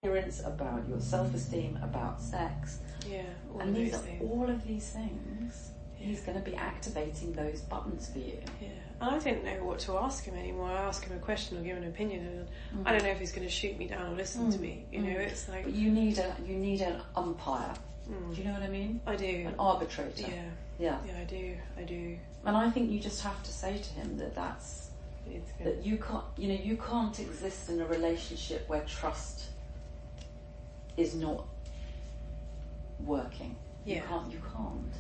appearance, about your self-esteem, about sex. Yeah, all of these things. He's going to be activating those buttons for you. Yeah, and I don't know what to ask him anymore. I ask him a question or give an opinion, and I don't know if he's going to shoot me down or listen to me. You know, it's like. But you need an umpire. Do you know what I mean? I do. An arbitrator. Yeah, I do. And I think you just have to say to him that you can't. You can't exist in a relationship where trust is not working. Yeah. You can't.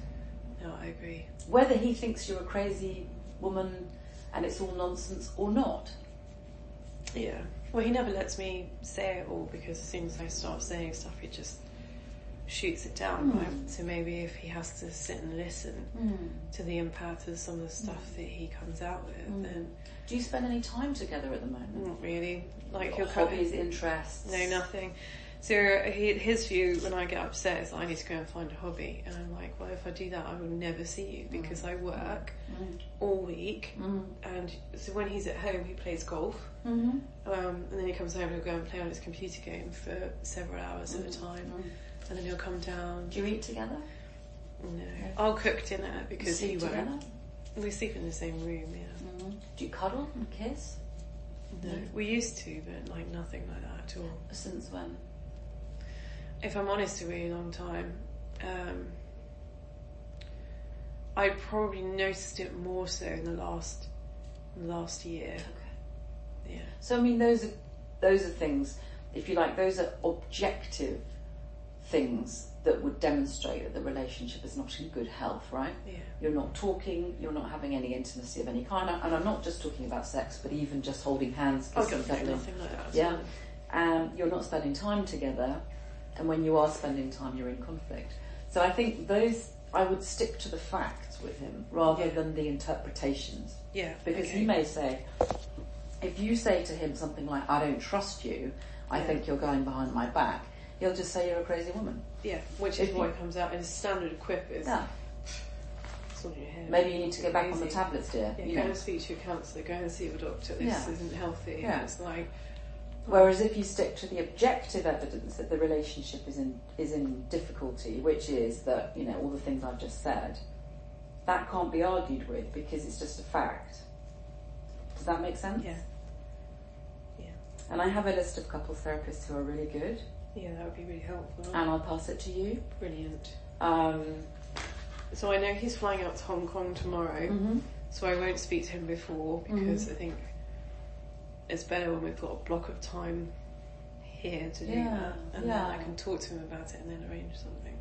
No, I agree. Whether he thinks you're a crazy woman and it's all nonsense or not. Yeah. Well, he never lets me say it all, because as soon as I start saying stuff, he just shoots it down. Right? So maybe if he has to sit and listen to the impact of some of the stuff that he comes out with, then... Do you spend any time together at the moment? Not really. Like, he'll hobbies, interests? No, nothing. So his view when I get upset is that I need to go and find a hobby, and I'm like, well, if I do that, I will never see you, because I work all week, and so when he's at home, he plays golf, and then he comes home and he'll go and play on his computer game for several hours at a time, and then he'll come down. Do you eat together? No, I'll cook dinner because he won't. Together? We sleep in the same room. Yeah. Do you cuddle and kiss? No, we used to, but like nothing like that at all. Since when? If I'm honest, a really long time. I probably noticed it more so in the last year. Okay. Yeah. So I mean, those are things, if you like, those are objective things that would demonstrate that the relationship is not in good health, right? Yeah. You're not talking, you're not having any intimacy of any kind, and I'm not just talking about sex, but even just holding hands, kissing, cuddling. Nothing like that. Yeah. You're not spending time together. And when you are spending time, you're in conflict. So I think I would stick to the facts with him rather than the interpretations. Yeah. Because he may say, if you say to him something like, I don't trust you, I think you're going behind my back, he'll just say you're a crazy woman. Yeah, which is what comes out in standard quip is... Yeah. It's on your head. Maybe you need to go back on the tablets, dear. Yeah, go and speak to your counsellor, go and see your doctor, this isn't healthy. Yeah. It's like... Whereas if you stick to the objective evidence that the relationship is in difficulty, which is that, all the things I've just said, that can't be argued with because it's just a fact. Does that make sense? Yeah. And I have a list of couples therapists who are really good. Yeah, that would be really helpful. And I'll pass it to you. Brilliant. So I know he's flying out to Hong Kong tomorrow, so I won't speak to him before because I think it's better when we've got a block of time here to do that, and then I can talk to him about it and then arrange something.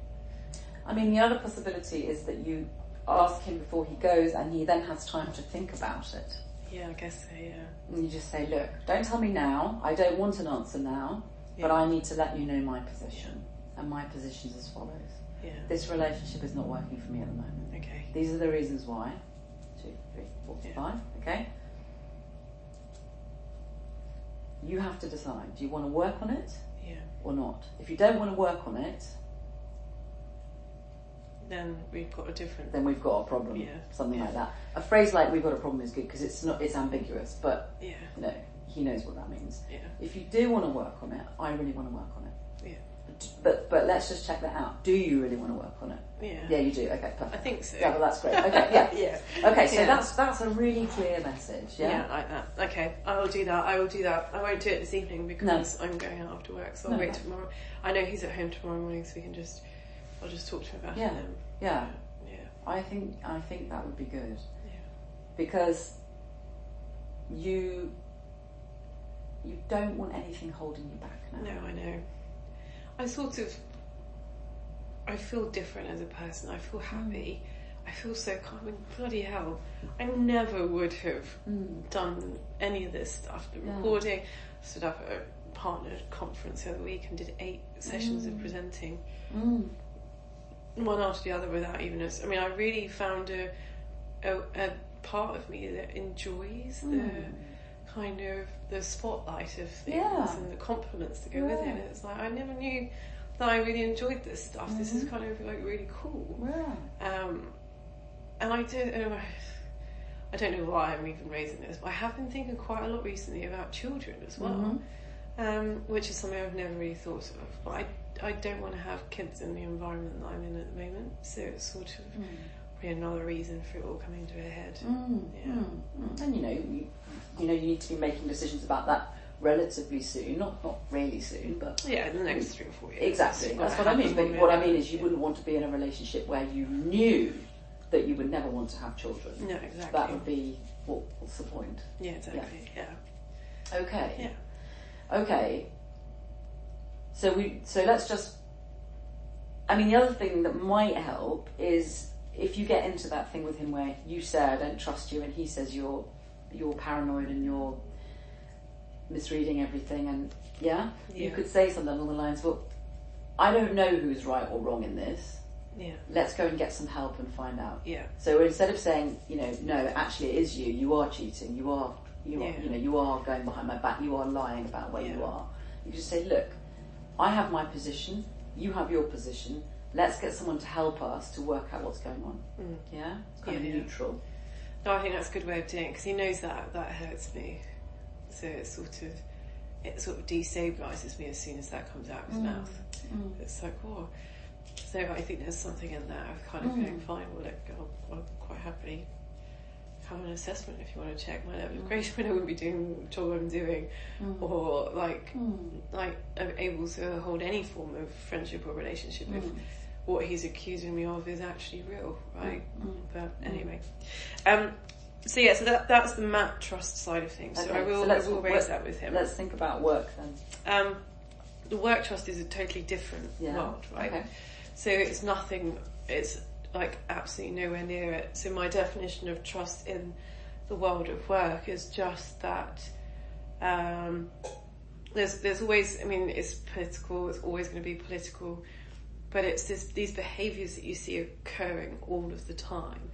I mean, the other possibility is that you ask him before he goes and he then has time to think about it. Yeah, I guess so, yeah. And you just say, look, don't tell me now, I don't want an answer now, but I need to let you know my position. And my position is as follows. Yeah. This relationship is not working for me at the moment. Okay. These are the reasons why. 2, 3, 4, 5, okay? You have to decide, do you want to work on it or not? If you don't want to work on it, then we've got then we've got a problem. Something like that. A phrase like "we've got a problem" is good because it's ambiguous, but he knows what that means. If you do want to work on it, I really want to work on it. But let's just check that out. Do you really want to work on it? Yeah, you do. Okay, perfect. I think so. Yeah, well, that's great. Okay, Okay, so that's a really clear message. Yeah, like that. Okay, I will do that. I won't do it this evening because I'm going out after work, so I'll wait tomorrow. I know he's at home tomorrow morning, so I'll just talk to him about it then. Yeah. I think that would be good. Yeah. Because you don't want anything holding you back now. No, I know. I feel different as a person. I feel happy. I feel so calm. I mean, bloody hell, I never would have done any of this stuff. The recording, stood up at a partner conference the other week and did 8 sessions of presenting. One after the other without even I mean, I really found a part of me that enjoys the kind of the spotlight of things and the compliments that go with it. It's like I never knew that I really enjoyed this stuff. This is kind of like really cool. And I don't know why I'm even raising this, but I have been thinking quite a lot recently about children as well. which is something I've never really thought of. But I don't want to have kids in the environment that I'm in at the moment, so it's sort of probably another reason for it all coming to a head. And you need to be making decisions about that relatively soon, not really soon, but in the next 3 or 4 years. Exactly, that's what I mean. But what I mean is, you wouldn't want to be in a relationship where you knew that you would never want to have children. No, exactly. That would be what's the point? Yeah, exactly. Yeah. Okay. Yeah. Okay. So let's just. I mean, the other thing that might help is if you get into that thing with him where you say I don't trust you, and he says you're paranoid and you're misreading everything, and you could say something along the lines, well, I don't know who's right or wrong in this. Yeah. Let's go and get some help and find out. Yeah. So instead of saying, no, actually it is you. You are cheating. You are going behind my back. You are lying about where you are. You just say, look, I have my position. You have your position. Let's get someone to help us to work out what's going on. Yeah. It's kind of neutral. No, I think that's a good way of doing it, because he knows that hurts me. So it sort of destabilises me as soon as that comes out of his mouth. It's like, oh. So I think there's something in that of kind of going, fine, well, I'll quite happily have an assessment if you want to check my level of grace when I wouldn't be doing the job I'm doing, or like I'm able to hold any form of friendship or relationship if what he's accusing me of is actually real, right? But anyway, so that's the Matt trust side of things. Okay, so I will raise that with him. Let's think about work then. The work trust is a totally different world, right? Okay. So it's nothing, it's like absolutely nowhere near it. So my definition of trust in the world of work is just that there's always, I mean, it's political, it's always going to be political, but it's these behaviours that you see occurring all of the time.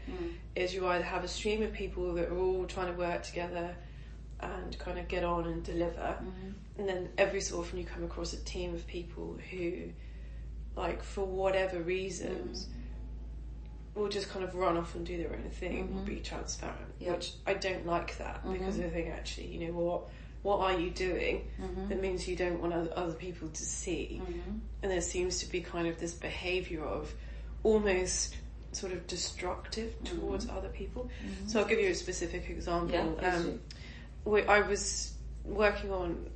Is you either have a stream of people that are all trying to work together and kind of get on and deliver, and then every so often you come across a team of people who, like, for whatever reasons, will just kind of run off and do their own thing and will be transparent, which I don't like that, because I think actually, you know what are you doing that means you don't want other people to see? And there seems to be kind of this behaviour of almost sort of destructive towards other people. So I'll give you a specific example. I was working on,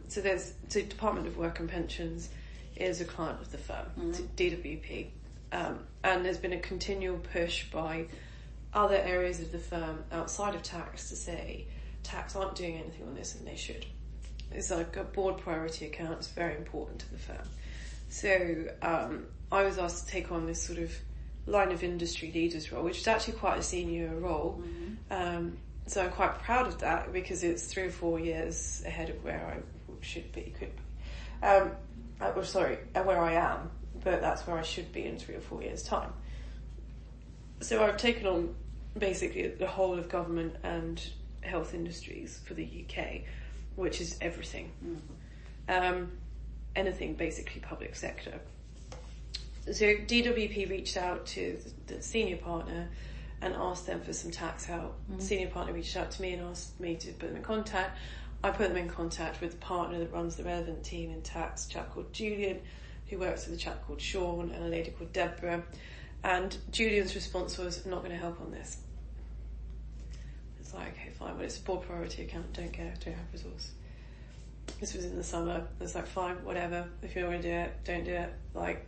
so Department of Work and Pensions is a client of the firm, DWP, and there's been a continual push by other areas of the firm outside of tax to say tax aren't doing anything on this and they should. It's like a board priority account, it's very important to the firm. So I was asked to take on this sort of line of industry leaders role, which is actually quite a senior role. So I'm quite proud of that, because it's 3 or 4 years ahead of where I could be. Where I am, but that's where I should be in 3 or 4 years' time. So I've taken on basically the whole of government and health industries for the UK, which is everything. Anything basically public sector. So DWP reached out to the senior partner and asked them for some tax help. The senior partner reached out to me and asked me to put them in contact. I put them in contact with the partner that runs the relevant team in tax, a chap called Julian, who works with a chap called Sean, and a lady called Deborah. And Julian's response was, I'm not going to help on this. It's like, okay, fine, well, it's a board priority account, don't have resource. This was in the summer. It's like, fine, whatever. If you don't want to do it, don't do it. Like,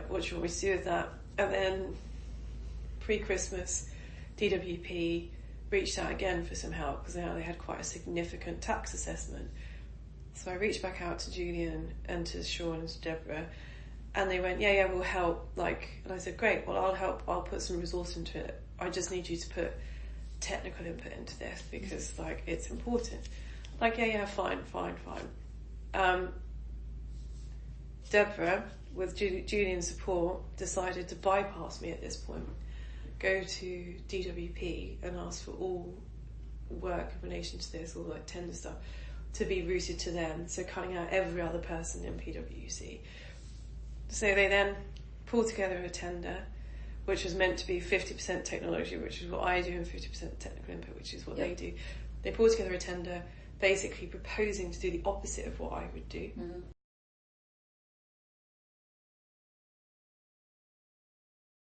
what do you want me to do with that? And then, pre-Christmas, DWP reached out again for some help, because they had quite a significant tax assessment. So I reached back out to Julian and to Sean and to Deborah, and they went, yeah, we'll help. And I said, great, well, I'll help. I'll put some resource into it. I just need you to put technical input into this, because, it's important. Fine. Deborah, with Julian's support, decided to bypass me at this point, go to DWP and ask for all work in relation to this, all tender stuff, to be routed to them, so cutting out every other person in PwC. So they then pulled together a tender, which was meant to be 50% technology, which is what I do, and 50% technical input, which is what they do. They pulled together a tender, basically proposing to do the opposite of what I would do.